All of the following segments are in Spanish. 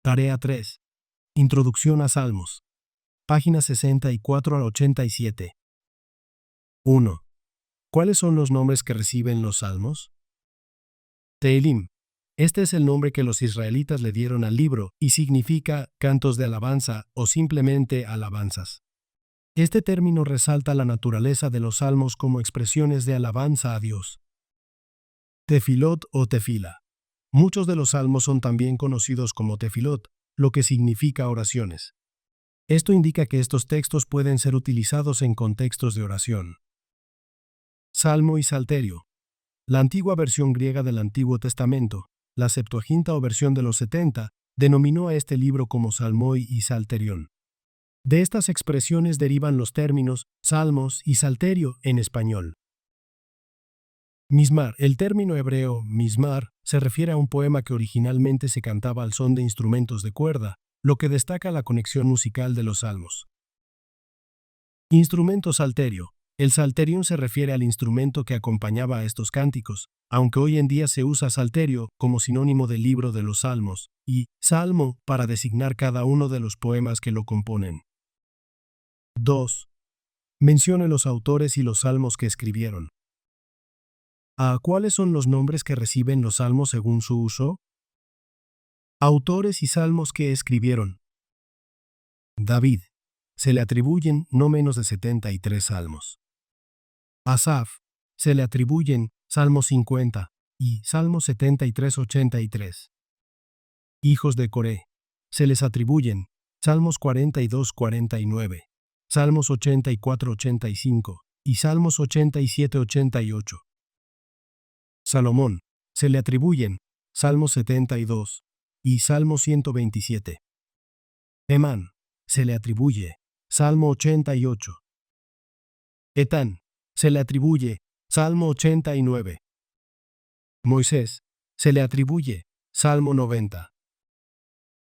Tarea 3. Introducción a Salmos. Páginas 64 al 87. 1. ¿Cuáles son los nombres que reciben los salmos? Tehilim. Este es el nombre que los israelitas le dieron al libro y significa cantos de alabanza o simplemente alabanzas. Este término resalta la naturaleza de los salmos como expresiones de alabanza a Dios. Tefilot o tefila. Muchos de los salmos son también conocidos como tefilot, lo que significa oraciones. Esto indica que estos textos pueden ser utilizados en contextos de oración. Salmo y Salterio. La antigua versión griega del Antiguo Testamento, la Septuaginta o versión de los 70, denominó a este libro como Salmoi y Salterión. De estas expresiones derivan los términos salmos y salterio en español. Mismar. El término hebreo mismar se refiere a un poema que originalmente se cantaba al son de instrumentos de cuerda, lo que destaca la conexión musical de los salmos. Instrumento salterio. El salterión se refiere al instrumento que acompañaba a estos cánticos, aunque hoy en día se usa salterio como sinónimo del libro de los salmos, y salmo para designar cada uno de los poemas que lo componen. 2. Mencione los autores y los salmos que escribieron. ¿Cuáles son los nombres que reciben los salmos según su uso? Autores y salmos que escribieron. David. Se le atribuyen no menos de 73 salmos. Asaf. Se le atribuyen Salmos 50 y Salmos 73-83. Hijos de Coré. Se les atribuyen Salmos 42-49, Salmos 84-85 y Salmos 87-88. Salomón. Se le atribuyen Salmos 72 y Salmo 127. Emán. Se le atribuye Salmo 88. Etán. Se le atribuye Salmo 89. Moisés. Se le atribuye Salmo 90.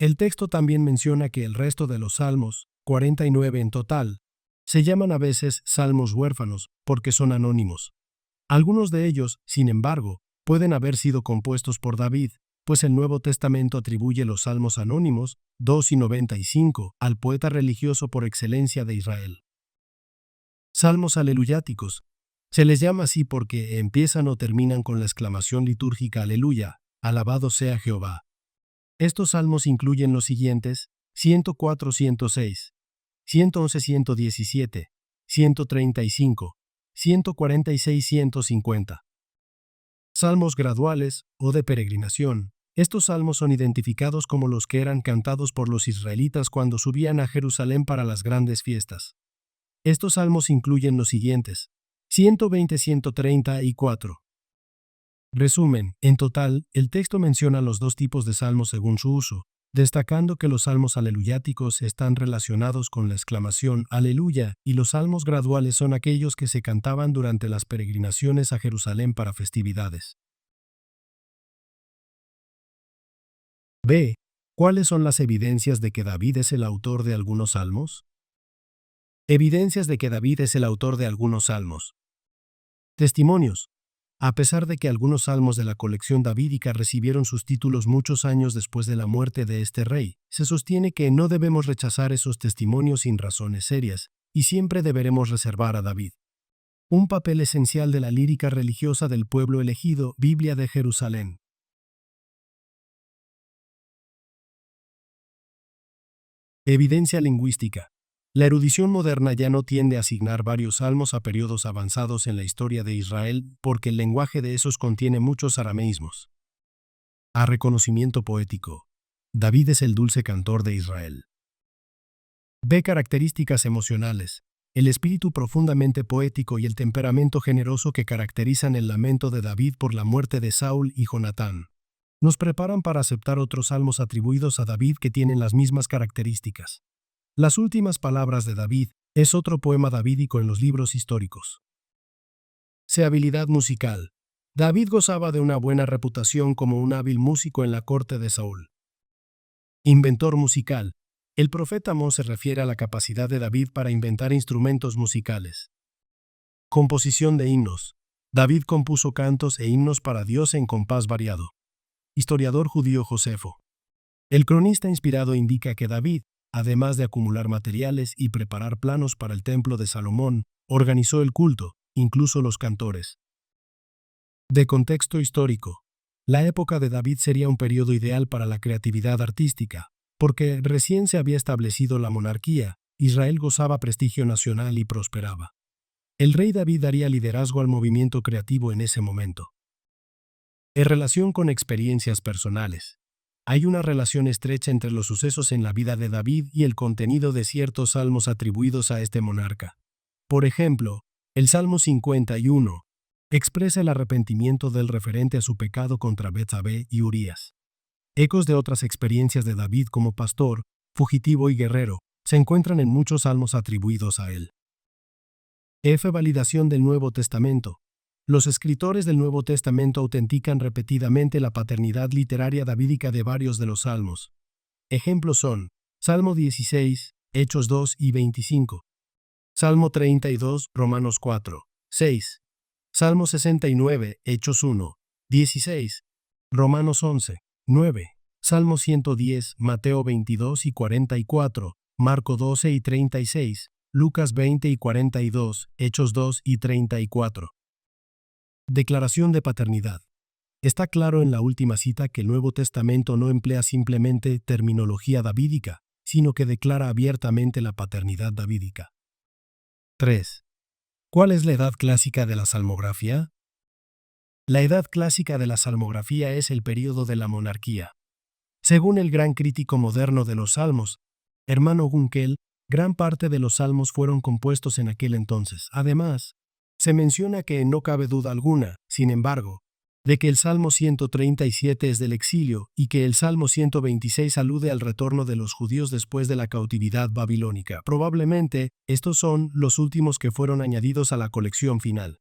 El texto también menciona que el resto de los salmos, 49 en total, se llaman a veces salmos huérfanos porque son anónimos. Algunos de ellos, sin embargo, pueden haber sido compuestos por David, pues el Nuevo Testamento atribuye los salmos anónimos, 2 y 95, al poeta religioso por excelencia de Israel. Salmos aleluyáticos. Se les llama así porque empiezan o terminan con la exclamación litúrgica Aleluya, alabado sea Jehová. Estos salmos incluyen los siguientes: 104-106, 111-117, 135, 146-150. Salmos graduales o de peregrinación. Estos salmos son identificados como los que eran cantados por los israelitas cuando subían a Jerusalén para las grandes fiestas. Estos salmos incluyen los siguientes: 120, 130 y 4. Resumen. En total, el texto menciona los dos tipos de salmos según su uso, destacando que los salmos aleluyáticos están relacionados con la exclamación Aleluya y los salmos graduales son aquellos que se cantaban durante las peregrinaciones a Jerusalén para festividades. B. ¿Cuáles son las evidencias de que David es el autor de algunos salmos? Evidencias de que David es el autor de algunos salmos. Testimonios. A pesar de que algunos salmos de la colección davídica recibieron sus títulos muchos años después de la muerte de este rey, se sostiene que no debemos rechazar esos testimonios sin razones serias, y siempre deberemos reservar a David un papel esencial de la lírica religiosa del pueblo elegido, Biblia de Jerusalén. Evidencia lingüística. La erudición moderna ya no tiende a asignar varios salmos a periodos avanzados en la historia de Israel porque el lenguaje de esos contiene muchos arameísmos. Reconocimiento poético. David es el dulce cantor de Israel. B. Características emocionales. El espíritu profundamente poético y el temperamento generoso que caracterizan el lamento de David por la muerte de Saúl y Jonatán nos preparan para aceptar otros salmos atribuidos a David que tienen las mismas características. Las últimas palabras de David es otro poema davídico en los libros históricos. C. Habilidad musical. David gozaba de una buena reputación como un hábil músico en la corte de Saúl. Inventor musical. El profeta Amós se refiere a la capacidad de David para inventar instrumentos musicales. Composición de himnos. David compuso cantos e himnos para Dios en compás variado. Historiador judío Josefo. El cronista inspirado indica que David, además de acumular materiales y preparar planos para el templo de Salomón, organizó el culto, incluso los cantores. De contexto histórico. La época de David sería un periodo ideal para la creatividad artística, porque recién se había establecido la monarquía, Israel gozaba prestigio nacional y prosperaba. El rey David daría liderazgo al movimiento creativo en ese momento. En relación con experiencias personales. Hay una relación estrecha entre los sucesos en la vida de David y el contenido de ciertos salmos atribuidos a este monarca. Por ejemplo, el Salmo 51 expresa el arrepentimiento del referente a su pecado contra Betsabé y Urías. Ecos de otras experiencias de David como pastor, fugitivo y guerrero se encuentran en muchos salmos atribuidos a él. Validación del Nuevo Testamento. Los escritores del Nuevo Testamento autentican repetidamente la paternidad literaria davídica de varios de los salmos. Ejemplos son Salmo 16, Hechos 2 y 25. Salmo 32, Romanos 4, 6. Salmo 69, Hechos 1, 16. Romanos 11, 9. Salmo 110, Mateo 22 y 44, Marco 12 y 36, Lucas 20 y 42, Hechos 2 y 34. Declaración de paternidad. Está claro en la última cita que el Nuevo Testamento no emplea simplemente terminología davídica, sino que declara abiertamente la paternidad davídica. 3. ¿Cuál es la edad clásica de la salmografía? La edad clásica de la salmografía es el período de la monarquía. Según el gran crítico moderno de los salmos, Hermano Gunkel, gran parte de los salmos fueron compuestos en aquel entonces. Además, se menciona que no cabe duda alguna, sin embargo, de que el Salmo 137 es del exilio y que el Salmo 126 alude al retorno de los judíos después de la cautividad babilónica. Probablemente, estos son los últimos que fueron añadidos a la colección final.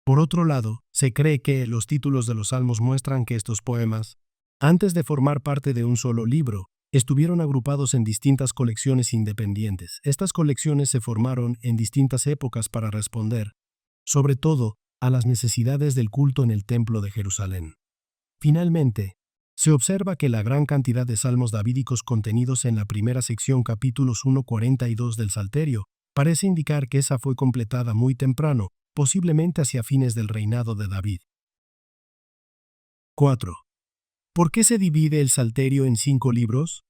Por otro lado, se cree que los títulos de los salmos muestran que estos poemas, antes de formar parte de un solo libro, estuvieron agrupados en distintas colecciones independientes. Estas colecciones se formaron en distintas épocas para responder, sobre todo, a las necesidades del culto en el Templo de Jerusalén. Finalmente, se observa que la gran cantidad de salmos davídicos contenidos en la primera sección capítulos 1:42 del Salterio parece indicar que esa fue completada muy temprano, posiblemente hacia fines del reinado de David. 4. ¿Por qué se divide el Salterio en 5 libros?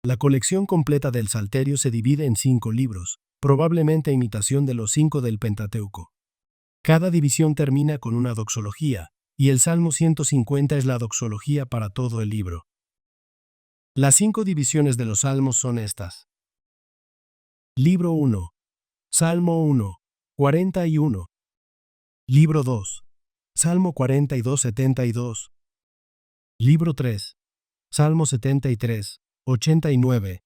La colección completa del Salterio se divide en 5 libros, probablemente a imitación de los 5 del Pentateuco. Cada división termina con una doxología, y el Salmo 150 es la doxología para todo el libro. Las 5 divisiones de los salmos son estas. Libro 1. Salmo 1, 41. Libro 2. Salmo 42-72. Libro 3. Salmo 73, 89.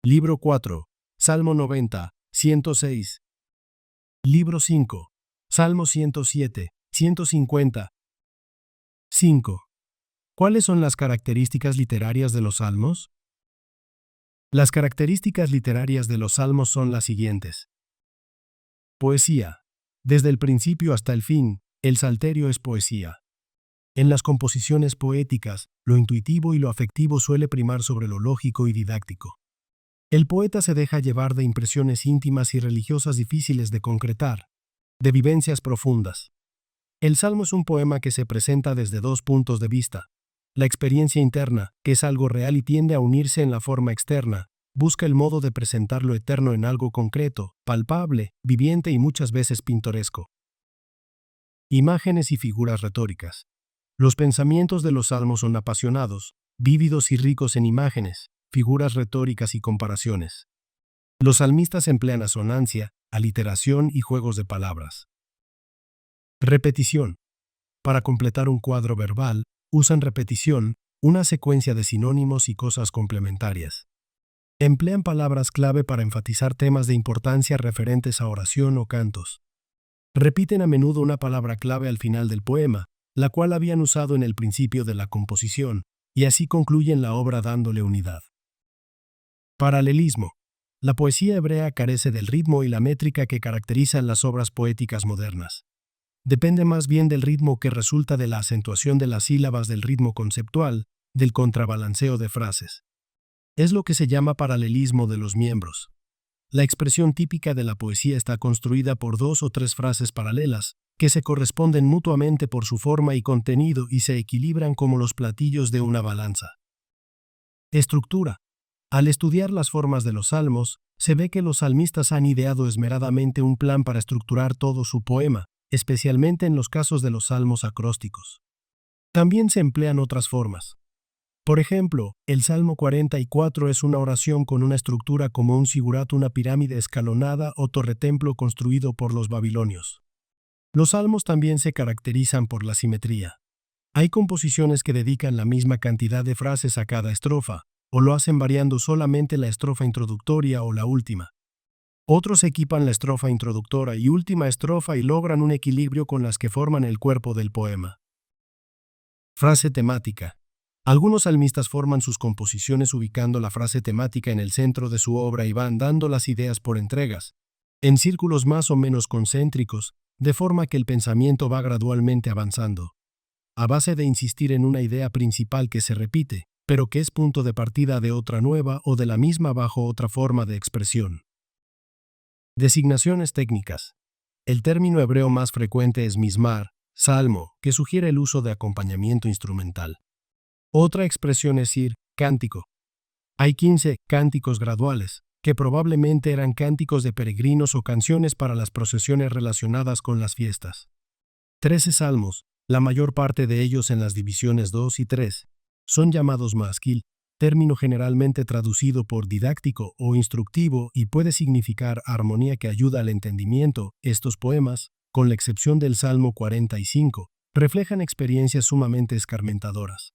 Libro 4. Salmo 90, 106. Libro 5. Salmo 107, 150. 5. ¿Cuáles son las características literarias de los salmos? Las características literarias de los salmos son las siguientes. Poesía. Desde el principio hasta el fin, el Salterio es poesía. En las composiciones poéticas, lo intuitivo y lo afectivo suele primar sobre lo lógico y didáctico. El poeta se deja llevar de impresiones íntimas y religiosas difíciles de concretar, de vivencias profundas. El Salmo es un poema que se presenta desde 2 puntos de vista. La experiencia interna, que es algo real y tiende a unirse en la forma externa, busca el modo de presentar lo eterno en algo concreto, palpable, viviente y muchas veces pintoresco. Imágenes y figuras retóricas. Los pensamientos de los salmos son apasionados, vívidos y ricos en imágenes, figuras retóricas y comparaciones. Los salmistas emplean asonancia, aliteración y juegos de palabras. Repetición. Para completar un cuadro verbal, usan repetición, una secuencia de sinónimos y cosas complementarias. Emplean palabras clave para enfatizar temas de importancia referentes a oración o cantos. Repiten a menudo una palabra clave al final del poema, la cual habían usado en el principio de la composición, y así concluyen la obra dándole unidad. Paralelismo. La poesía hebrea carece del ritmo y la métrica que caracterizan las obras poéticas modernas. Depende más bien del ritmo que resulta de la acentuación de las sílabas del ritmo conceptual, del contrabalanceo de frases. Es lo que se llama paralelismo de los miembros. La expresión típica de la poesía está construida por dos o tres frases paralelas, que se corresponden mutuamente por su forma y contenido y se equilibran como los platillos de una balanza. Estructura. Al estudiar las formas de los salmos, se ve que los salmistas han ideado esmeradamente un plan para estructurar todo su poema, especialmente en los casos de los salmos acrósticos. También se emplean otras formas. Por ejemplo, el Salmo 44 es una oración con una estructura como un sigurat, una pirámide escalonada o torretemplo construido por los babilonios. Los salmos también se caracterizan por la simetría. Hay composiciones que dedican la misma cantidad de frases a cada estrofa, o lo hacen variando solamente la estrofa introductoria o la última. Otros equipan la estrofa introductora y última estrofa y logran un equilibrio con las que forman el cuerpo del poema. Frase temática. Algunos salmistas forman sus composiciones ubicando la frase temática en el centro de su obra y van dando las ideas por entregas, en círculos más o menos concéntricos, de forma que el pensamiento va gradualmente avanzando, a base de insistir en una idea principal que se repite, pero que es punto de partida de otra nueva o de la misma bajo otra forma de expresión. Designaciones técnicas. El término hebreo más frecuente es mismar, salmo, que sugiere el uso de acompañamiento instrumental. Otra expresión es cántico. Hay 15 cánticos graduales, que probablemente eran cánticos de peregrinos o canciones para las procesiones relacionadas con las fiestas. 13 salmos, la mayor parte de ellos en las divisiones 2 y 3, son llamados masquil, término generalmente traducido por didáctico o instructivo y puede significar armonía que ayuda al entendimiento. Estos poemas, con la excepción del Salmo 45, reflejan experiencias sumamente escarmentadoras.